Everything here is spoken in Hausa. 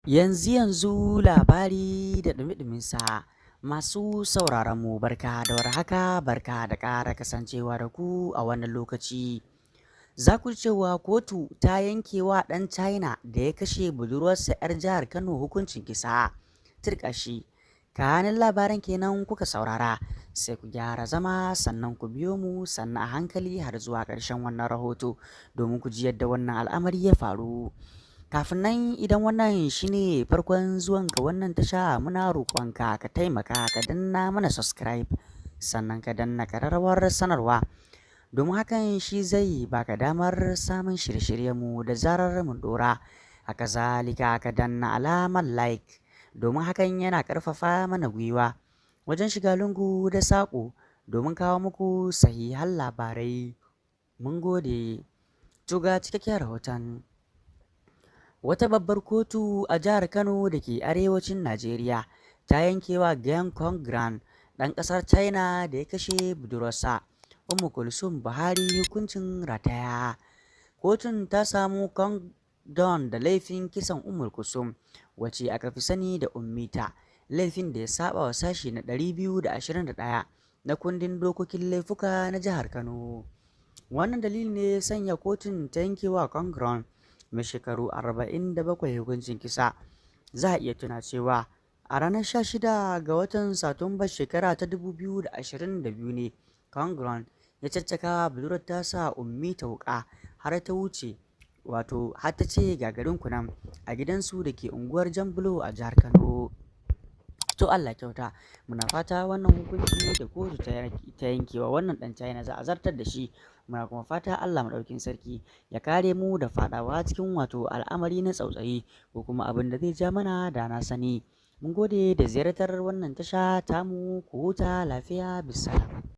Yanzu labari da ɗumi-ɗuminsa. Masu sauraron mu barka da warhaka, barka da ƙara kasancewa da ku a wannan lokaci. Za ku ji cewa kotu ta yanke wa ɗan China da ya kashe budurwarsa 'yar jihar Kano hukuncin kisa. Turƙa shi. Kanin labaran kenan kuka saurara, sai ku gyara zama sannan ku biyo mu sannan a hankali har zuwa ƙarshen wannan rahoto domin ku ji yadda wannan al'amari ya faru. Kafin nan idan wannan shine farkon zuwanka wannan tasha muna roƙonka ka taimaka ka danna mana subscribe sannan ka danna ƙararrawar sanarwa domin hakan shi zai baka damar samun shirye-shiryenmu da zarar mun dora. Haka zalika ka danna alamar like domin hakan yana ƙarfafa mana gwiwa wajen shiga lungu da saƙo domin kawo muku sahihan labarai. Mun gode. To ga cikakken rahoton. Wata babbar kotu a jihar Kano da ke arewacin Najeriya ta yankewa Geng Kongrang ɗan ƙasar China da ya kashe budurwarsa Ummu Kulsum Buhari hukuncin rataya. Kotun ta samu Kongdon da laifin kisan Ummu Kulsum wacce aka fi sani da Ummita, laifin da ya saba wa sashi na 221 na kundin dokokin laifuka na jihar Kano. Wannan dalili ne sanya kotun ta yankewa Kongrang mai shekaru 47 hukuncin kisa. Za a iya tuna cewa a ranar 16 ga watan Satumbar shekara ta 2022 ne Kongrang ya caccaka budurwar tasa Ummi ta wuƙa har ta wuce har ta ce gagarin kunan a gidansu da ke unguwar Jambulo a jihar Kano. To Allah kyauta, muna fata wannan hukunci da kotu ta yankewa wannan ɗan China za a zartar da shi. Muna kuma fata Allah maɗaukin sarki ya kare mu da faɗawa cikin al'amari na tsautsayi ko kuma abin da zai ja mana da na sani. Mun gode da ziyartar wannan tasha tamu, ku huta lafiya, bisalam.